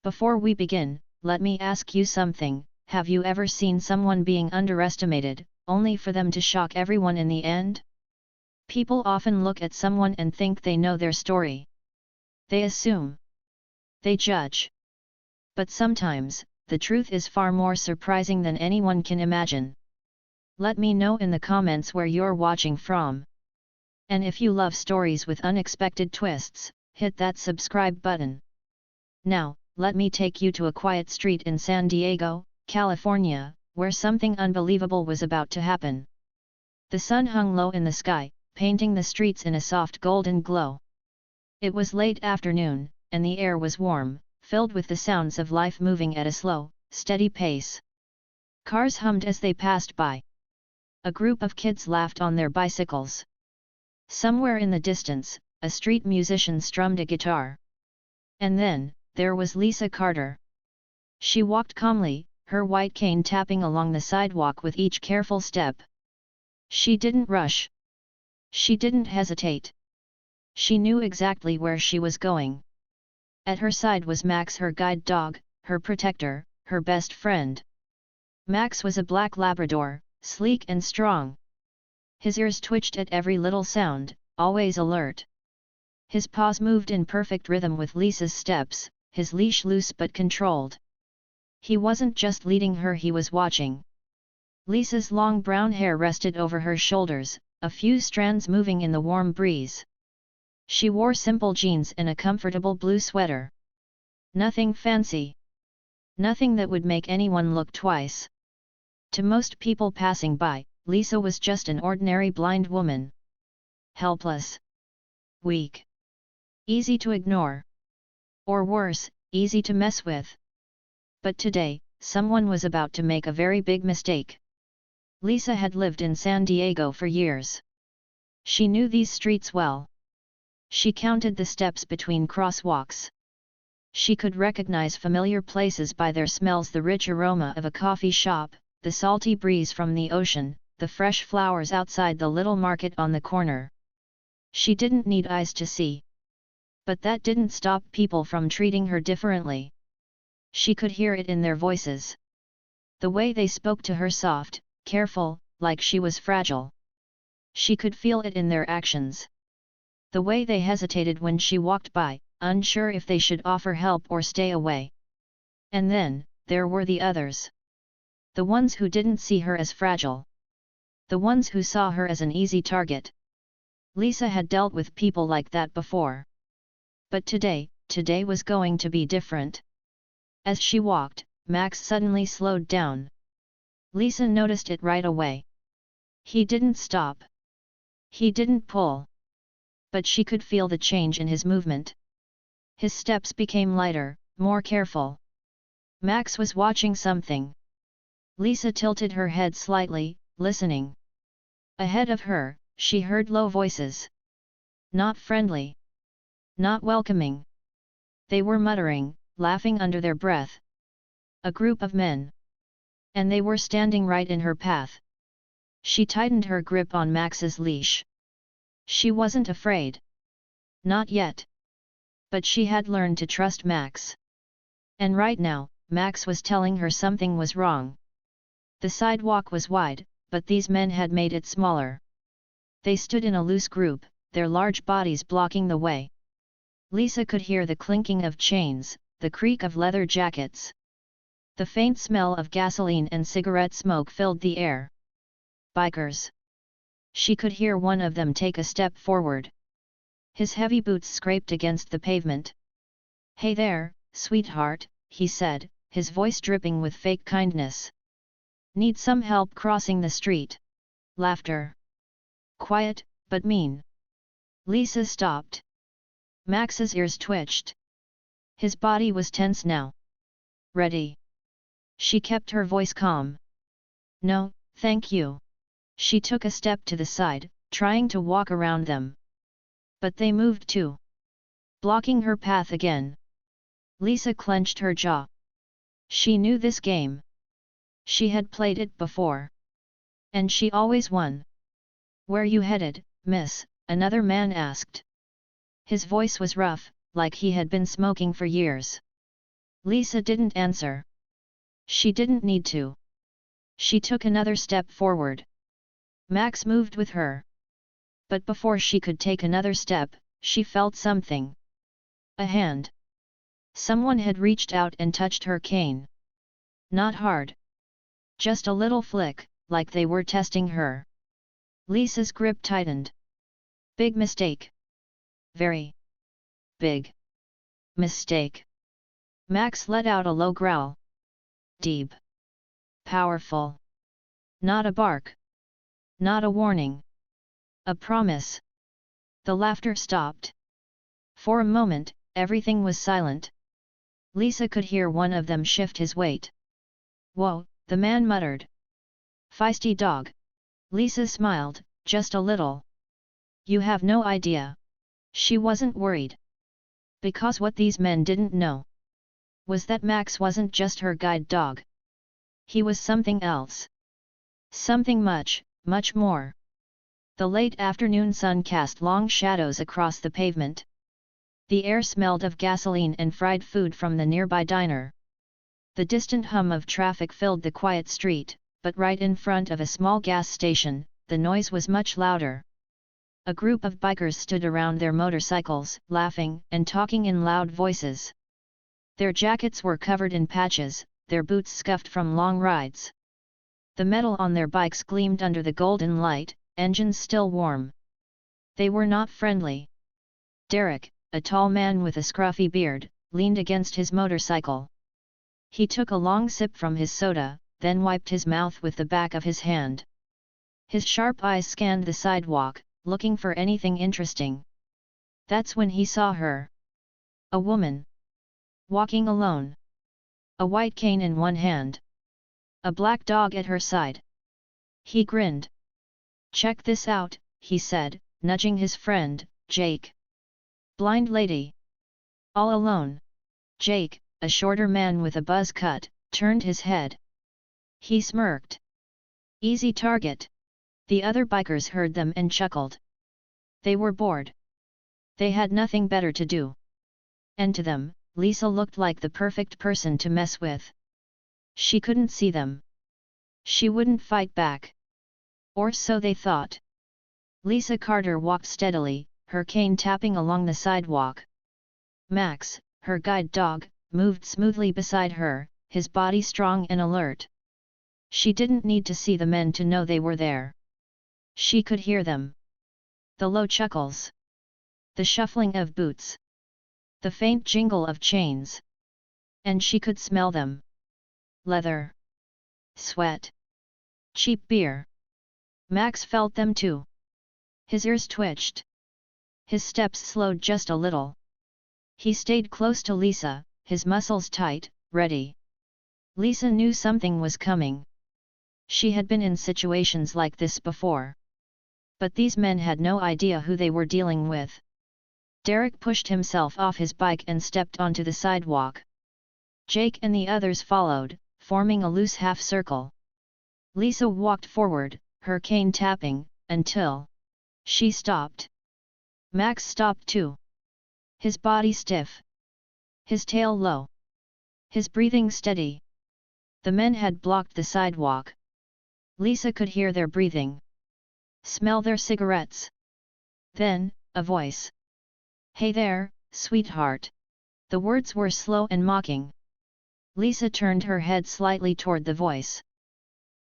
Before we begin, let me ask you something. Have you ever seen someone being underestimated, only for them to shock everyone in the end? People often look at someone and think they know their story. They assume. They judge. But sometimes, the truth is far more surprising than anyone can imagine. Let me know in the comments where you're watching from. And if you love stories with unexpected twists, hit that subscribe button. Now, let me take you to a quiet street in San Diego, California, where something unbelievable was about to happen. The sun hung low in the sky, painting the streets in a soft golden glow. It was late afternoon, and the air was warm, filled with the sounds of life moving at a slow, steady pace. Cars hummed as they passed by. A group of kids laughed on their bicycles. Somewhere in the distance, a street musician strummed a guitar. And then, there was Lisa Carter. She walked calmly, her white cane tapping along the sidewalk with each careful step. She didn't rush. She didn't hesitate. She knew exactly where she was going. At her side was Max, her guide dog, her protector, her best friend. Max was a black Labrador, sleek and strong. His ears twitched at every little sound, always alert. His paws moved in perfect rhythm with Lisa's steps, his leash loose but controlled. He wasn't just leading her, he was watching. Lisa's long brown hair rested over her shoulders, a few strands moving in the warm breeze. She wore simple jeans and a comfortable blue sweater. Nothing fancy. Nothing that would make anyone look twice. To most people passing by, Lisa was just an ordinary blind woman. Helpless. Weak. Easy to ignore. Or worse, easy to mess with. But today, someone was about to make a very big mistake. Lisa had lived in San Diego for years. She knew these streets well. She counted the steps between crosswalks. She could recognize familiar places by their smells: the rich aroma of a coffee shop, the salty breeze from the ocean, the fresh flowers outside the little market on the corner. She didn't need eyes to see. But that didn't stop people from treating her differently. She could hear it in their voices. The way they spoke to her, soft, careful, like she was fragile. She could feel it in their actions. The way they hesitated when she walked by, unsure if they should offer help or stay away. And then, there were the others. The ones who didn't see her as fragile. The ones who saw her as an easy target. Lisa had dealt with people like that before. But today was going to be different. As she walked, Max suddenly slowed down. Lisa noticed it right away. He didn't stop. He didn't pull. But she could feel the change in his movement. His steps became lighter, more careful. Max was watching something. Lisa tilted her head slightly, listening. Ahead of her, she heard low voices. Not friendly. Not welcoming. They were muttering, laughing under their breath. A group of men. And they were standing right in her path. She tightened her grip on Max's leash. She wasn't afraid. Not yet. But she had learned to trust Max. And right now, Max was telling her something was wrong. The sidewalk was wide, but these men had made it smaller. They stood in a loose group, their large bodies blocking the way. Lisa could hear the clinking of chains, the creak of leather jackets. The faint smell of gasoline and cigarette smoke filled the air. Bikers. She could hear one of them take a step forward. His heavy boots scraped against the pavement. "Hey there, sweetheart," he said, his voice dripping with fake kindness. "Need some help crossing the street?" Laughter. Quiet, but mean. Lisa stopped. Max's ears twitched. His body was tense now. "Ready?" She kept her voice calm. "No, thank you." She took a step to the side, trying to walk around them. But they moved too. Blocking her path again. Lisa clenched her jaw. She knew this game. She had played it before. And she always won. "Where you headed, miss?" another man asked. His voice was rough, like he had been smoking for years. Lisa didn't answer. She didn't need to. She took another step forward. Max moved with her. But before she could take another step, she felt something. A hand. Someone had reached out and touched her cane. Not hard. Just a little flick, like they were testing her. Lisa's grip tightened. Big mistake. Very big mistake. Max let out a low growl. Deep. Powerful. Not a bark. Not a warning. A promise. The laughter stopped. For a moment, everything was silent. Lisa could hear one of them shift his weight. Whoa, the man muttered. Feisty dog. Lisa smiled, just a little. You have no idea. She wasn't worried. Because what these men didn't know was that Max wasn't just her guide dog. He was something else. Something much, much more. The late afternoon sun cast long shadows across the pavement. The air smelled of gasoline and fried food from the nearby diner. The distant hum of traffic filled the quiet street, but right in front of a small gas station, the noise was much louder. A group of bikers stood around their motorcycles, laughing and talking in loud voices. Their jackets were covered in patches, their boots scuffed from long rides. The metal on their bikes gleamed under the golden light, engines still warm. They were not friendly. Derek, a tall man with a scruffy beard, leaned against his motorcycle. He took a long sip from his soda, then wiped his mouth with the back of his hand. His sharp eyes scanned the sidewalk, looking for anything interesting. That's when he saw her. A woman. Walking alone. A white cane in one hand. A black dog at her side. He grinned. Check this out, he said, nudging his friend, Jake. Blind lady. All alone. Jake, a shorter man with a buzz cut, turned his head. He smirked. Easy target. The other bikers heard them and chuckled. They were bored. They had nothing better to do. And to them, Lisa looked like the perfect person to mess with. She couldn't see them. She wouldn't fight back. Or so they thought. Lisa Carter walked steadily, her cane tapping along the sidewalk. Max, her guide dog, moved smoothly beside her, his body strong and alert. She didn't need to see the men to know they were there. She could hear them. The low chuckles. The shuffling of boots. The faint jingle of chains. And she could smell them. Leather. Sweat. Cheap beer. Max felt them too. His ears twitched. His steps slowed just a little. He stayed close to Lisa, his muscles tight, ready. Lisa knew something was coming. She had been in situations like this before. But these men had no idea who they were dealing with. Derek pushed himself off his bike and stepped onto the sidewalk. Jake and the others followed, forming a loose half-circle. Lisa walked forward, her cane tapping, until she stopped. Max stopped too. His body stiff. His tail low. His breathing steady. The men had blocked the sidewalk. Lisa could hear their breathing. Smell their cigarettes. Then, a voice. Hey there, sweetheart. The words were slow and mocking. Lisa turned her head slightly toward the voice.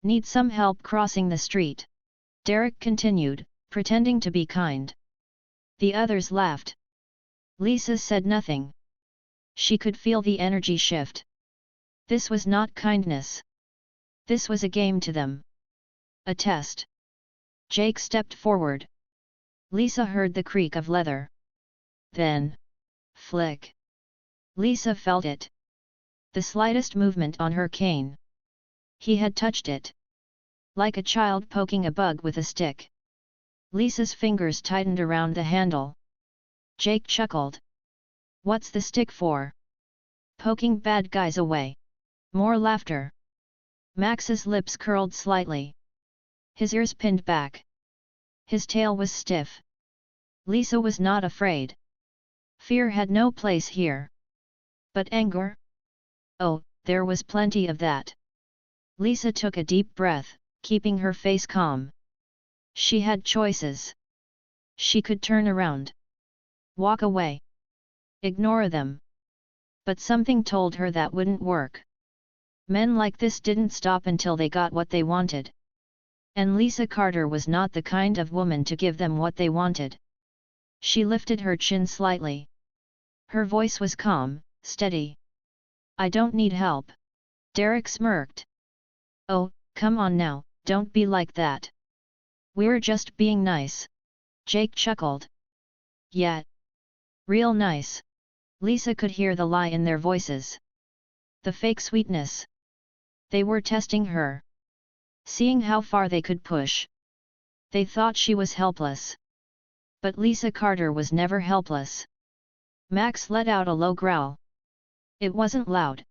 Need some help crossing the street? Derek continued, pretending to be kind. The others laughed. Lisa said nothing. She could feel the energy shift. This was not kindness. This was a game to them. A test. Jake stepped forward. Lisa heard the creak of leather. Then, flick. Lisa felt it. The slightest movement on her cane. He had touched it. Like a child poking a bug with a stick. Lisa's fingers tightened around the handle. Jake chuckled. What's the stick for? Poking bad guys away. More laughter. Max's lips curled slightly. His ears pinned back. His tail was stiff. Lisa was not afraid. Fear had no place here. But anger? Oh, there was plenty of that. Lisa took a deep breath, keeping her face calm. She had choices. She could turn around. Walk away. Ignore them. But something told her that wouldn't work. Men like this didn't stop until they got what they wanted. And Lisa Carter was not the kind of woman to give them what they wanted. She lifted her chin slightly. Her voice was calm, steady. I don't need help. Derek smirked. Oh, come on now, don't be like that. We're just being nice. Jake chuckled. Yeah. Real nice. Lisa could hear the lie in their voices. The fake sweetness. They were testing her. Seeing how far they could push. They thought she was helpless. But Lisa Carter was never helpless. Max let out a low growl. It wasn't loud.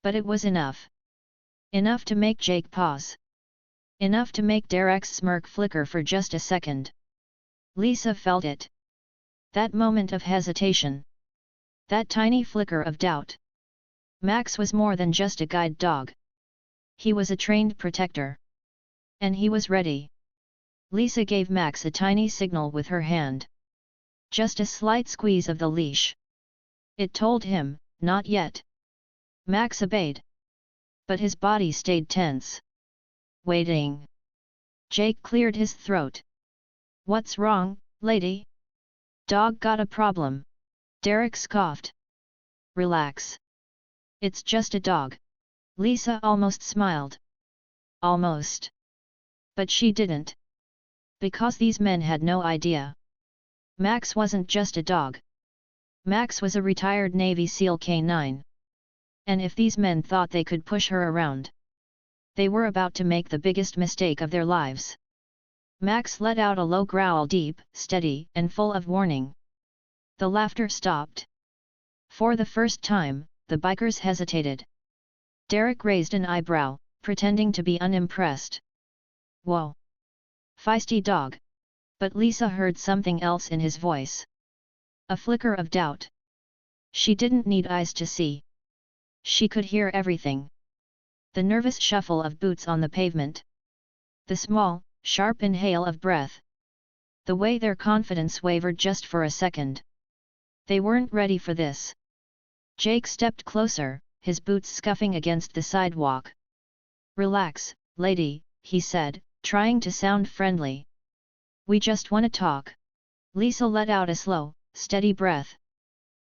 But it was enough. Enough to make Jake pause. Enough to make Derek's smirk flicker for just a second. Lisa felt it. That moment of hesitation. That tiny flicker of doubt. Max was more than just a guide dog. He was a trained protector. And he was ready. Lisa gave Max a tiny signal with her hand. Just a slight squeeze of the leash. It told him, not yet. Max obeyed. But his body stayed tense. Waiting. Jake cleared his throat. What's wrong, lady? Dog got a problem. Derek scoffed. Relax. It's just a dog. Lisa almost smiled. Almost. But she didn't. Because these men had no idea. Max wasn't just a dog. Max was a retired Navy SEAL K-9. And if these men thought they could push her around, they were about to make the biggest mistake of their lives. Max let out a low growl, deep, steady, and full of warning. The laughter stopped. For the first time, the bikers hesitated. Derek raised an eyebrow, pretending to be unimpressed. Whoa! Feisty dog! But Lisa heard something else in his voice. A flicker of doubt. She didn't need eyes to see. She could hear everything. The nervous shuffle of boots on the pavement. The small, sharp inhale of breath. The way their confidence wavered just for a second. They weren't ready for this. Jake stepped closer, his boots scuffing against the sidewalk. Relax, lady, he said, trying to sound friendly. We just want to talk. Lisa let out a slow, steady breath.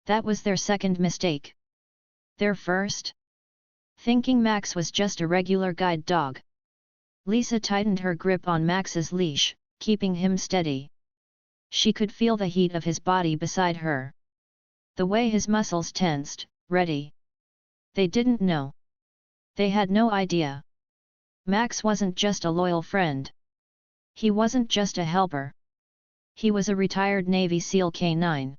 That was their second mistake. Their first? Thinking Max was just a regular guide dog. Lisa tightened her grip on Max's leash, keeping him steady. She could feel the heat of his body beside her. The way his muscles tensed, ready. They didn't know. They had no idea. Max wasn't just a loyal friend. He wasn't just a helper. He was a retired Navy SEAL K-9.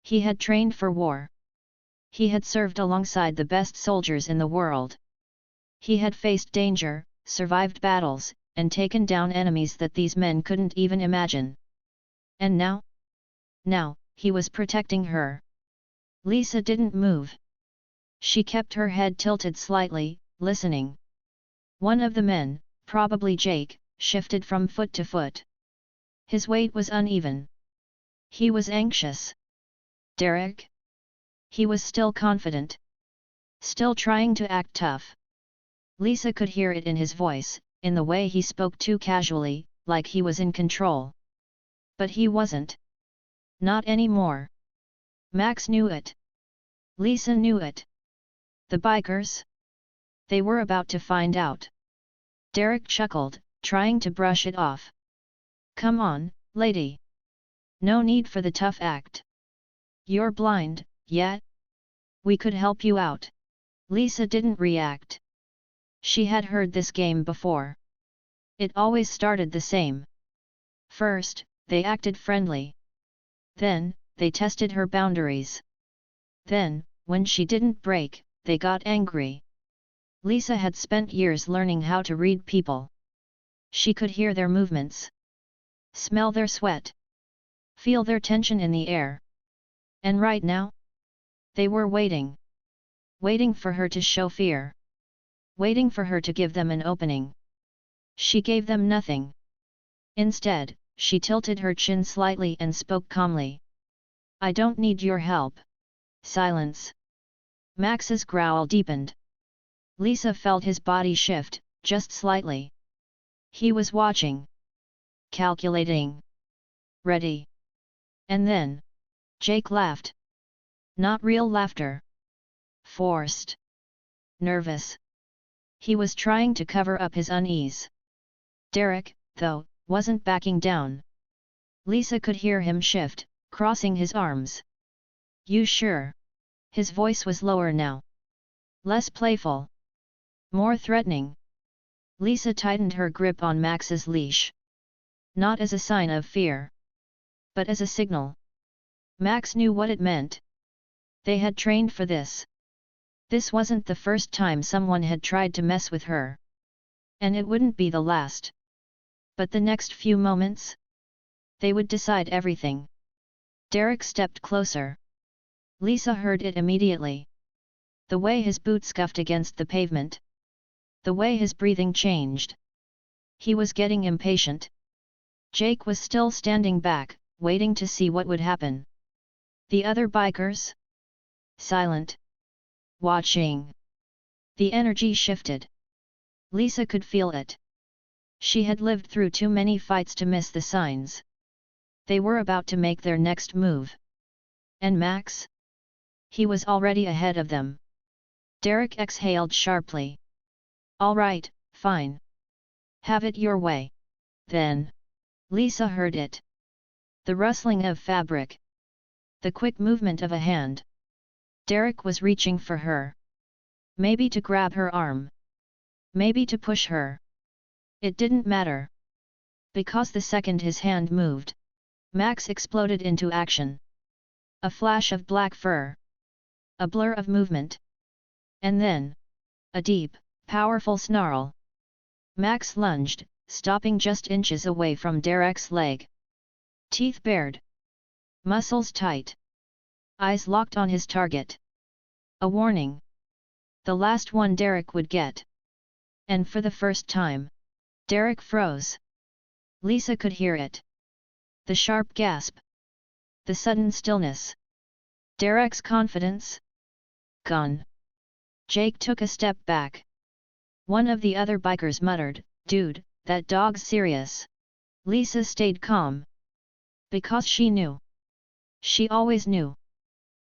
He had trained for war. He had served alongside the best soldiers in the world. He had faced danger, survived battles, and taken down enemies that these men couldn't even imagine. And now? Now, he was protecting her. Lisa didn't move. She kept her head tilted slightly, listening. One of the men, probably Jake, shifted from foot to foot. His weight was uneven. He was anxious. Derek? He was still confident. Still trying to act tough. Lisa could hear it in his voice, in the way he spoke too casually, like he was in control. But he wasn't. Not anymore. Max knew it. Lisa knew it. The bikers? They were about to find out. Derek chuckled, trying to brush it off. Come on, lady. No need for the tough act. You're blind, yet? We could help you out. Lisa didn't react. She had heard this game before. It always started the same. First, they acted friendly. Then, they tested her boundaries. Then, when she didn't break, they got angry. Lisa had spent years learning how to read people. She could hear their movements. Smell their sweat. Feel their tension in the air. And right now? They were waiting. waiting for her to show fear, waiting for her to give them an opening. She gave them nothing. Instead, she tilted her chin slightly and spoke calmly. I don't need your help. Silence. Max's growl deepened. Lisa felt his body shift, just slightly. He was watching. Calculating. Ready. And then, Jake laughed. Not real laughter. Forced. Nervous. He was trying to cover up his unease. Derek, though, wasn't backing down. Lisa could hear him shift, crossing his arms. You sure? His voice was lower now. Less playful. More threatening. Lisa tightened her grip on Max's leash. Not as a sign of fear, but as a signal. Max knew what it meant. They had trained for this. This wasn't the first time someone had tried to mess with her. And it wouldn't be the last. But the next few moments? They would decide everything. Derek stepped closer. Lisa heard it immediately. The way his boot scuffed against the pavement. The way his breathing changed. He was getting impatient. Jake was still standing back, waiting to see what would happen. The other bikers? Silent. Watching. The energy shifted. Lisa could feel it. She had lived through too many fights to miss the signs. They were about to make their next move. And Max? He was already ahead of them. Derek exhaled sharply. All right, fine. Have it your way. Then. Lisa heard it. The rustling of fabric. The quick movement of a hand. Derek was reaching for her. Maybe to grab her arm. Maybe to push her. It didn't matter. Because the second his hand moved, Max exploded into action. A flash of black fur. A blur of movement. And then, a deep, powerful snarl. Max lunged, stopping just inches away from Derek's leg. Teeth bared. Muscles tight. Eyes locked on his target. A warning. The last one Derek would get. And for the first time, Derek froze. Lisa could hear it. The sharp gasp. The sudden stillness. Derek's confidence? Gone. Jake took a step back. One of the other bikers muttered, "Dude, that dog's serious." Lisa stayed calm. Because she knew. She always knew.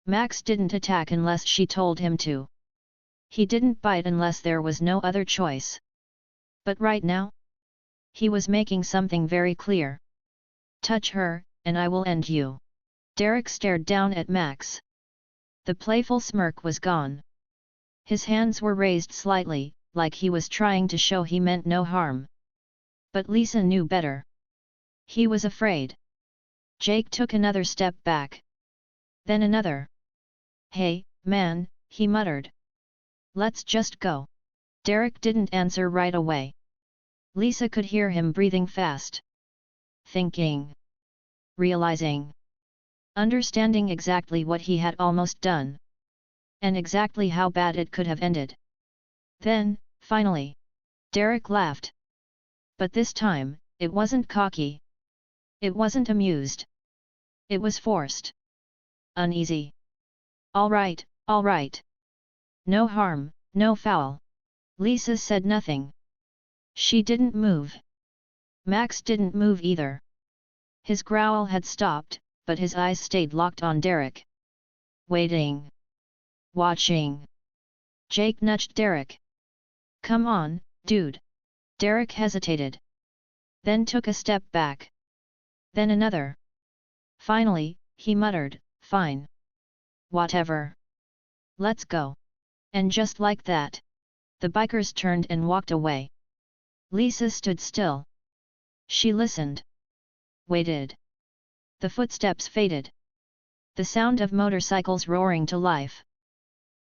Max didn't attack unless she told him to. He didn't bite unless there was no other choice. But right now? He was making something very clear. Touch her, and I will end you. Derek stared down at Max. The playful smirk was gone. His hands were raised slightly, like he was trying to show he meant no harm. But Lisa knew better. He was afraid. Jake took another step back. Then another. Hey, man, he muttered. Let's just go. Derek didn't answer right away. Lisa could hear him breathing fast. Thinking. Realizing. Understanding exactly what he had almost done. And exactly how bad it could have ended. Then, finally, Derek laughed. But this time, it wasn't cocky. It wasn't amused. It was forced. Uneasy. All right, all right. No harm, no foul. Lisa said nothing. She didn't move. Max didn't move either. His growl had stopped, but his eyes stayed locked on Derek. Waiting. Watching. Jake nudged Derek. Come on, dude. Derek hesitated. Then took a step back. Then another. Finally, he muttered, fine. Whatever. Let's go. And just like that, the bikers turned and walked away. Lisa stood still. She listened. Waited. The footsteps faded. The sound of motorcycles roaring to life.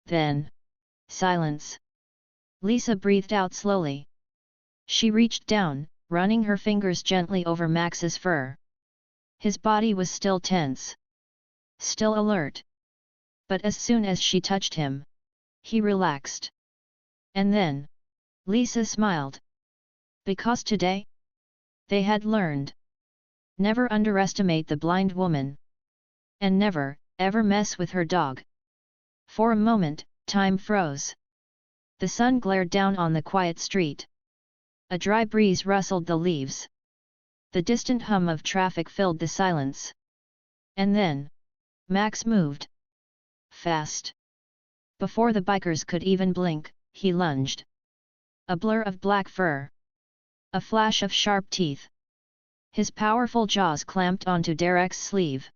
Then. Silence. Lisa breathed out slowly. She reached down, running her fingers gently over Max's fur. His body was still tense. Still alert. But as soon as she touched him, He relaxed. And then, Lisa smiled. Because today, they had learned. Never underestimate the blind woman. And never, ever mess with her dog. For a moment, time froze. The sun glared down on the quiet street. A dry breeze rustled the leaves. The distant hum of traffic filled the silence. And then, Max moved. Fast. Before the bikers could even blink, he lunged. A blur of black fur. A flash of sharp teeth. His powerful jaws clamped onto Derek's sleeve.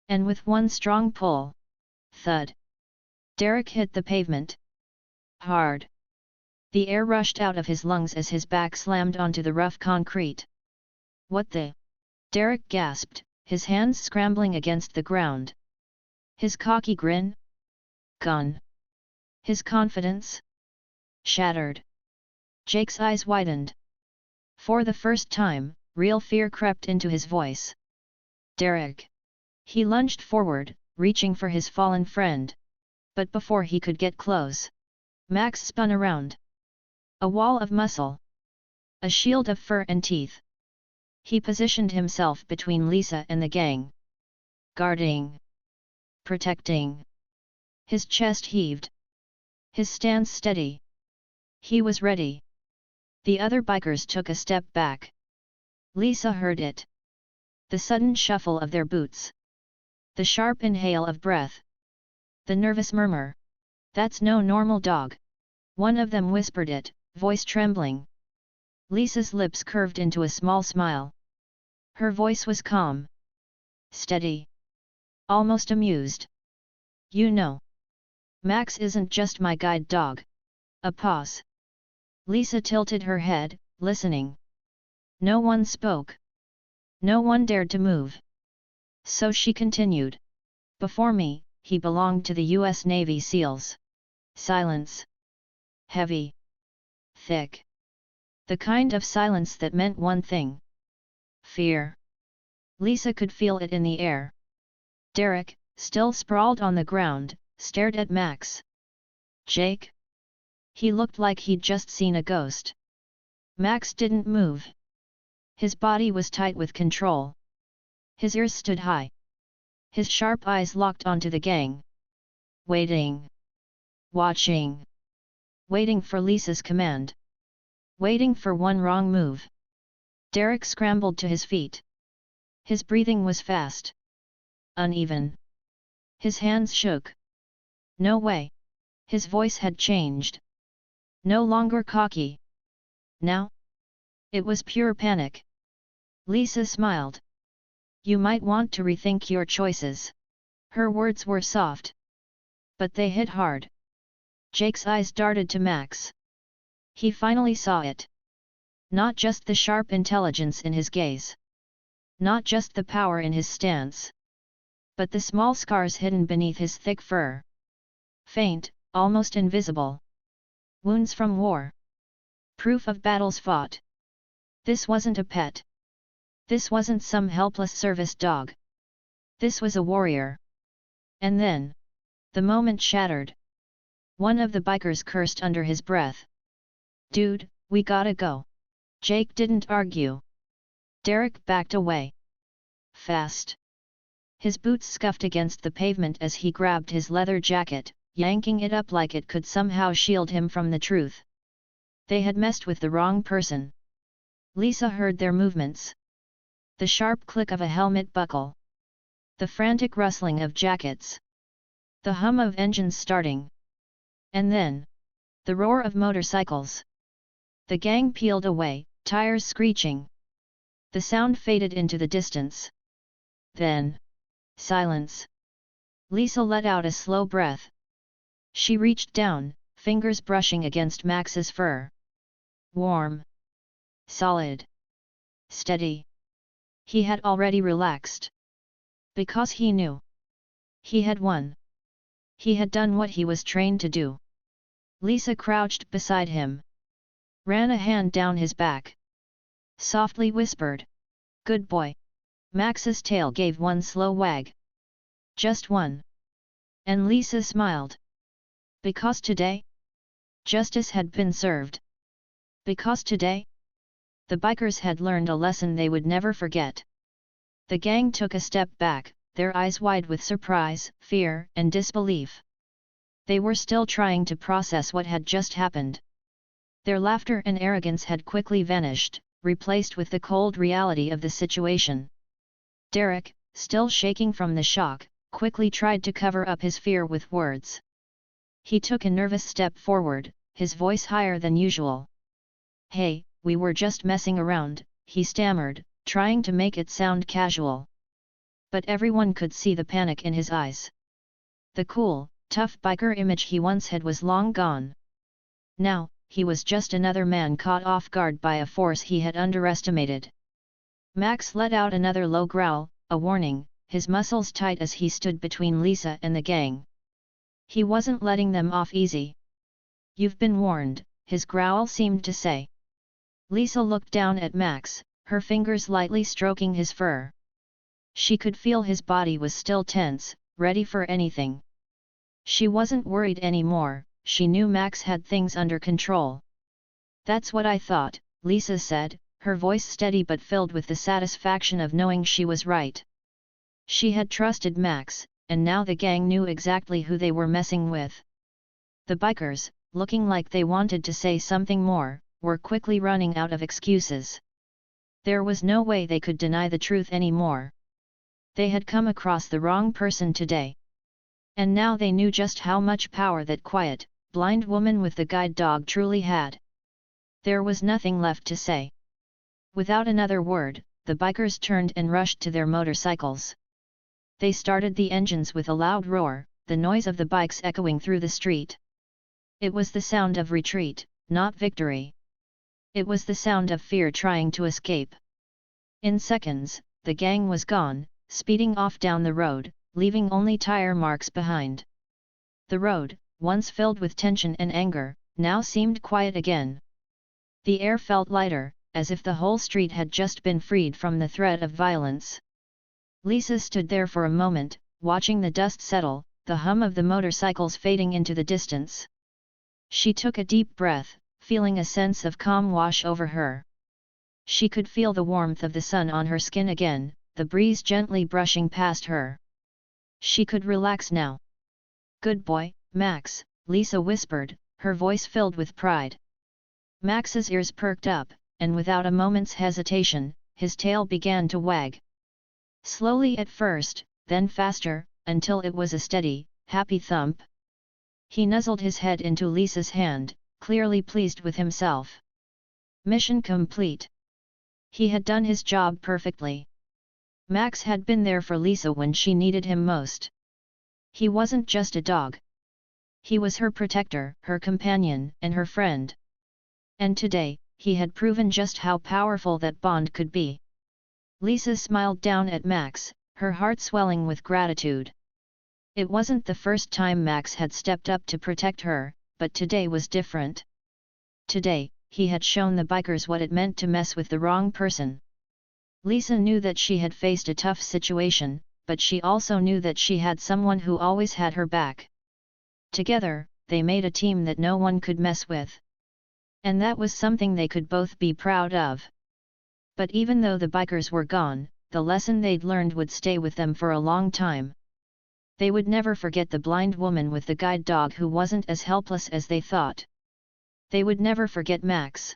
And with one strong pull, thud, Derek hit the pavement. Hard. The air rushed out of his lungs as his back slammed onto the rough concrete. What the? Derek gasped, his hands scrambling against the ground. His cocky grin? Gone. His confidence? Shattered. Jake's eyes widened. For the first time, real fear crept into his voice. Derek. He lunged forward, reaching for his fallen friend. But before he could get close, Max spun around. A wall of muscle. A shield of fur and teeth. He positioned himself between Lisa and the gang. Guarding. Protecting. His chest heaved. His stance steady. He was ready. The other bikers took a step back. Lisa heard it. The sudden shuffle of their boots. The sharp inhale of breath. The nervous murmur. That's no normal dog. One of them whispered it, voice trembling. Lisa's lips curved into a small smile. Her voice was calm. Steady. Almost amused. You know. Max isn't just my guide dog. A pause. Lisa tilted her head, listening. No one spoke. No one dared to move. So she continued. Before me, he belonged to the U.S. Navy SEALs. Silence. Heavy. Thick. The kind of silence that meant one thing. Fear. Lisa could feel it in the air. Derek, still sprawled on the ground, stared at Max. Jake? He looked like he'd just seen a ghost. Max didn't move. His body was tight with control. His ears stood high. His sharp eyes locked onto the gang. Waiting. Watching. Waiting for Lisa's command. Waiting for one wrong move. Derek scrambled to his feet. His breathing was fast. Uneven. His hands shook. No way. His voice had changed. No longer cocky. Now? It was pure panic. Lisa smiled. You might want to rethink your choices. Her words were soft. But they hit hard. Jake's eyes darted to Max. He finally saw it. Not just the sharp intelligence in his gaze. Not just the power in his stance. But the small scars hidden beneath his thick fur. Faint, almost invisible. Wounds from war. Proof of battles fought. This wasn't a pet. This wasn't some helpless service dog. This was a warrior. And then, the moment shattered. One of the bikers cursed under his breath. Dude, we gotta go. Jake didn't argue. Derek backed away. Fast. His boots scuffed against the pavement as he grabbed his leather jacket, yanking it up like it could somehow shield him from the truth. They had messed with the wrong person. Lisa heard their movements. The sharp click of a helmet buckle. The frantic rustling of jackets. The hum of engines starting. And then, the roar of motorcycles. The gang peeled away, tires screeching. The sound faded into the distance. Then, silence. Lisa let out a slow breath. She reached down, fingers brushing against Max's fur. Warm. Solid. Steady. He had already relaxed. Because he knew. He had won. He had done what he was trained to do. Lisa crouched beside him. Ran a hand down his back. Softly whispered. Good boy. Max's tail gave one slow wag. Just one. And Lisa smiled. Because today, justice had been served. Because today, the bikers had learned a lesson they would never forget. The gang took a step back, their eyes wide with surprise, fear, and disbelief. They were still trying to process what had just happened. Their laughter and arrogance had quickly vanished, replaced with the cold reality of the situation. Derek, still shaking from the shock, quickly tried to cover up his fear with words. He took a nervous step forward, his voice higher than usual. "Hey, we were just messing around," he stammered, trying to make it sound casual. But everyone could see the panic in his eyes. The cool, tough biker image he once had was long gone. Now, he was just another man caught off guard by a force he had underestimated. Max let out another low growl, a warning, his muscles tight as he stood between Lisa and the gang. He wasn't letting them off easy. "You've been warned," his growl seemed to say. Lisa looked down at Max, her fingers lightly stroking his fur. She could feel his body was still tense, ready for anything. She wasn't worried anymore, she knew Max had things under control. "That's what I thought," Lisa said, her voice steady but filled with the satisfaction of knowing she was right. She had trusted Max, and now the gang knew exactly who they were messing with. The bikers, looking like they wanted to say something more, were quickly running out of excuses. There was no way they could deny the truth anymore. They had come across the wrong person today. And now they knew just how much power that quiet, blind woman with the guide dog truly had. There was nothing left to say. Without another word, the bikers turned and rushed to their motorcycles. They started the engines with a loud roar, the noise of the bikes echoing through the street. It was the sound of retreat, not victory. It was the sound of fear trying to escape. In seconds, the gang was gone, speeding off down the road, leaving only tire marks behind. The road, once filled with tension and anger, now seemed quiet again. The air felt lighter, as if the whole street had just been freed from the threat of violence. Lisa stood there for a moment, watching the dust settle, the hum of the motorcycles fading into the distance. She took a deep breath, feeling a sense of calm wash over her. She could feel the warmth of the sun on her skin again, the breeze gently brushing past her. She could relax now. "Good boy, Max," Lisa whispered, her voice filled with pride. Max's ears perked up, and without a moment's hesitation, his tail began to wag. Slowly at first, then faster, until it was a steady, happy thump. He nuzzled his head into Lisa's hand, clearly pleased with himself. Mission complete. He had done his job perfectly. Max had been there for Lisa when she needed him most. He wasn't just a dog. He was her protector, her companion, and her friend. And today, he had proven just how powerful that bond could be. Lisa smiled down at Max, her heart swelling with gratitude. It wasn't the first time Max had stepped up to protect her, but today was different. Today, he had shown the bikers what it meant to mess with the wrong person. Lisa knew that she had faced a tough situation, but she also knew that she had someone who always had her back. Together, they made a team that no one could mess with. And that was something they could both be proud of. But even though the bikers were gone, the lesson they'd learned would stay with them for a long time. They would never forget the blind woman with the guide dog who wasn't as helpless as they thought. They would never forget Max.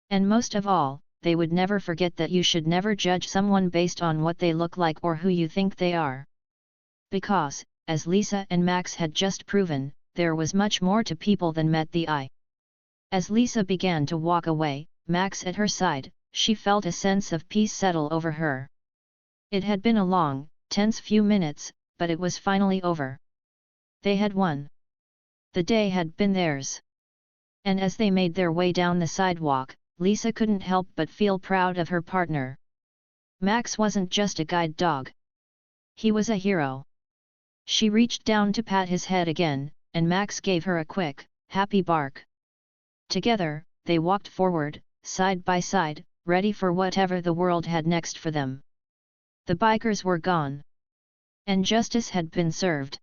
And most of all, they would never forget that you should never judge someone based on what they look like or who you think they are. Because, as Lisa and Max had just proven, there was much more to people than met the eye. As Lisa began to walk away, Max at her side, she felt a sense of peace settle over her. It had been a long, tense few minutes, but it was finally over. They had won. The day had been theirs. And as they made their way down the sidewalk, Lisa couldn't help but feel proud of her partner. Max wasn't just a guide dog. He was a hero. She reached down to pat his head again, and Max gave her a quick, happy bark. Together, they walked forward, side by side, ready for whatever the world had next for them. The bikers were gone. And justice had been served.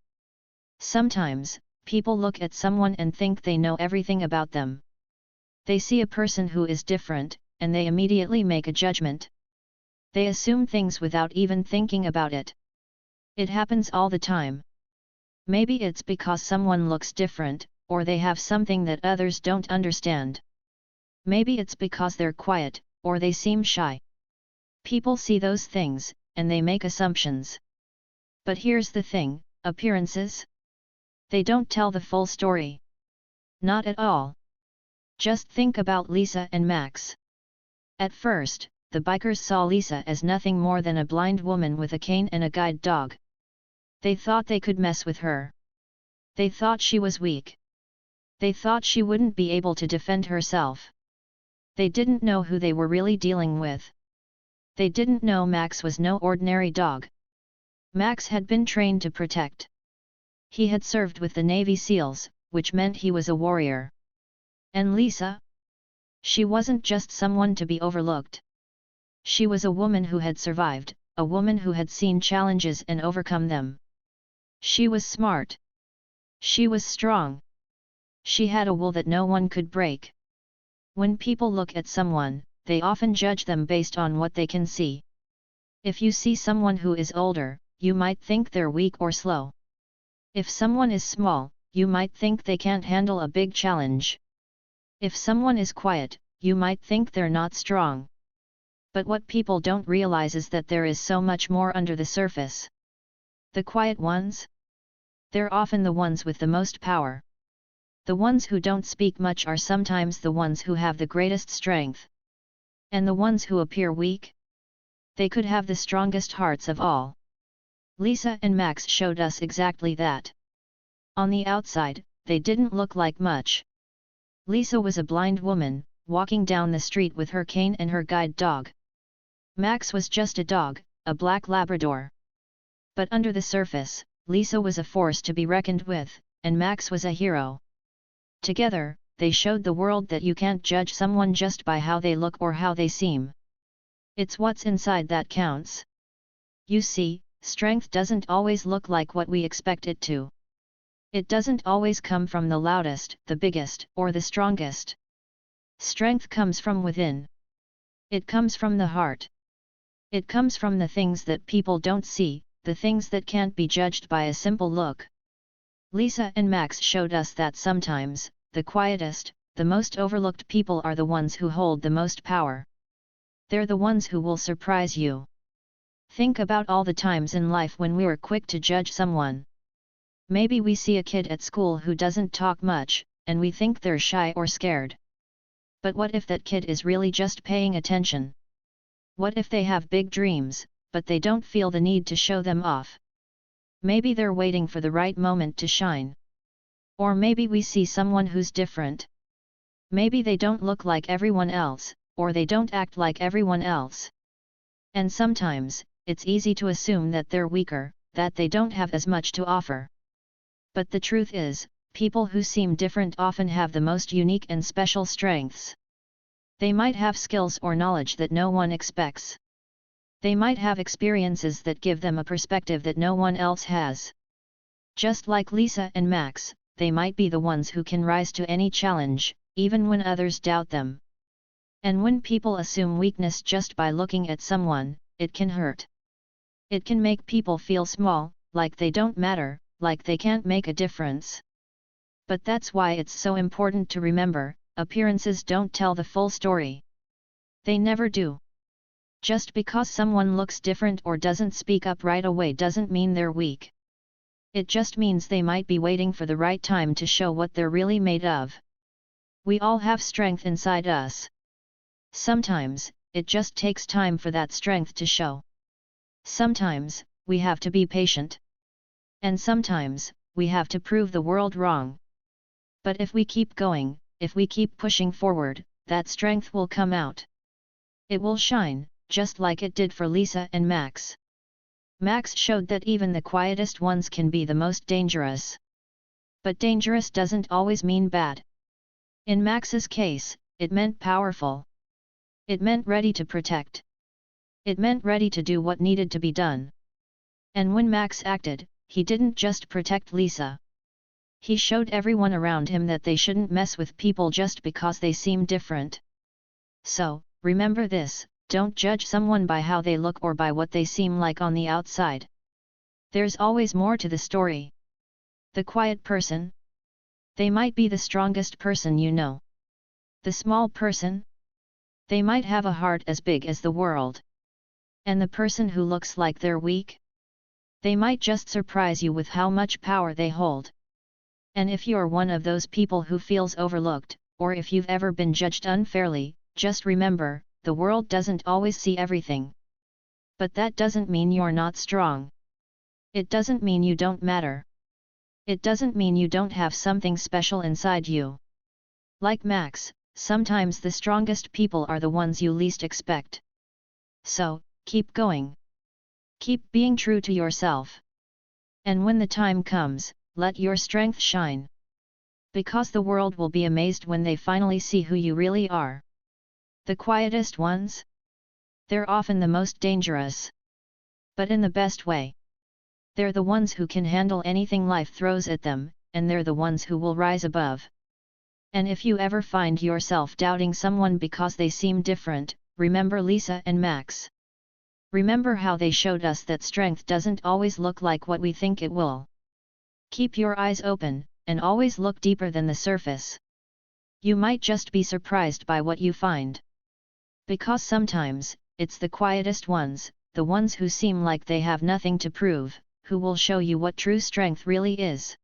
Sometimes, people look at someone and think they know everything about them. They see a person who is different, and they immediately make a judgment. They assume things without even thinking about it. It happens all the time. Maybe it's because someone looks different, or they have something that others don't understand. Maybe it's because they're quiet, or they seem shy. People see those things, and they make assumptions. But here's the thing, appearances? They don't tell the full story. Not at all. Just think about Lisa and Max. At first, the bikers saw Lisa as nothing more than a blind woman with a cane and a guide dog. They thought they could mess with her. They thought she was weak. They thought she wouldn't be able to defend herself. They didn't know who they were really dealing with. They didn't know Max was no ordinary dog. Max had been trained to protect. He had served with the Navy SEALs, which meant he was a warrior. And Lisa? She wasn't just someone to be overlooked. She was a woman who had survived, a woman who had seen challenges and overcome them. She was smart. She was strong. She had a will that no one could break. When people look at someone, they often judge them based on what they can see. If you see someone who is older, you might think they're weak or slow. If someone is small, you might think they can't handle a big challenge. If someone is quiet, you might think they're not strong. But what people don't realize is that there is so much more under the surface. The quiet ones? They're often the ones with the most power. The ones who don't speak much are sometimes the ones who have the greatest strength. And the ones who appear weak? They could have the strongest hearts of all. Lisa and Max showed us exactly that. On the outside, they didn't look like much. Lisa was a blind woman, walking down the street with her cane and her guide dog. Max was just a dog, a black Labrador. But under the surface, Lisa was a force to be reckoned with, and Max was a hero. Together, they showed the world that you can't judge someone just by how they look or how they seem. It's what's inside that counts. You see, strength doesn't always look like what we expect it to. It doesn't always come from the loudest, the biggest, or the strongest. Strength comes from within. It comes from the heart. It comes from the things that people don't see, the things that can't be judged by a simple look. Lisa and Max showed us that sometimes, the quietest, the most overlooked people are the ones who hold the most power. They're the ones who will surprise you. Think about all the times in life when we were quick to judge someone. Maybe we see a kid at school who doesn't talk much, and we think they're shy or scared. But what if that kid is really just paying attention? What if they have big dreams, but they don't feel the need to show them off? Maybe they're waiting for the right moment to shine. Or maybe we see someone who's different. Maybe they don't look like everyone else, or they don't act like everyone else. And sometimes, it's easy to assume that they're weaker, that they don't have as much to offer. But the truth is, people who seem different often have the most unique and special strengths. They might have skills or knowledge that no one expects. They might have experiences that give them a perspective that no one else has. Just like Lisa and Max, they might be the ones who can rise to any challenge, even when others doubt them. And when people assume weakness just by looking at someone, it can hurt. It can make people feel small, like they don't matter, like they can't make a difference. But that's why it's so important to remember, appearances don't tell the full story. They never do. Just because someone looks different or doesn't speak up right away doesn't mean they're weak. It just means they might be waiting for the right time to show what they're really made of. We all have strength inside us. Sometimes, it just takes time for that strength to show. Sometimes, we have to be patient. And sometimes, we have to prove the world wrong. But if we keep going, if we keep pushing forward, that strength will come out. It will shine, just like it did for Lisa and Max. Max showed that even the quietest ones can be the most dangerous. But dangerous doesn't always mean bad. In Max's case, it meant powerful. It meant ready to protect. It meant ready to do what needed to be done. And when Max acted, he didn't just protect Lisa. He showed everyone around him that they shouldn't mess with people just because they seem different. So, remember this, don't judge someone by how they look or by what they seem like on the outside. There's always more to the story. The quiet person? They might be the strongest person you know. The small person? They might have a heart as big as the world. And the person who looks like they're weak? They might just surprise you with how much power they hold. And if you're one of those people who feels overlooked, or if you've ever been judged unfairly, just remember, the world doesn't always see everything. But that doesn't mean you're not strong. It doesn't mean you don't matter. It doesn't mean you don't have something special inside you. Like Max, sometimes the strongest people are the ones you least expect. So, keep going. Keep being true to yourself. And when the time comes, let your strength shine. Because the world will be amazed when they finally see who you really are. The quietest ones? They're often the most dangerous. But in the best way. They're the ones who can handle anything life throws at them, and they're the ones who will rise above. And if you ever find yourself doubting someone because they seem different, remember Lisa and Max. Remember how they showed us that strength doesn't always look like what we think it will. Keep your eyes open, and always look deeper than the surface. You might just be surprised by what you find. Because sometimes, it's the quietest ones, the ones who seem like they have nothing to prove, who will show you what true strength really is.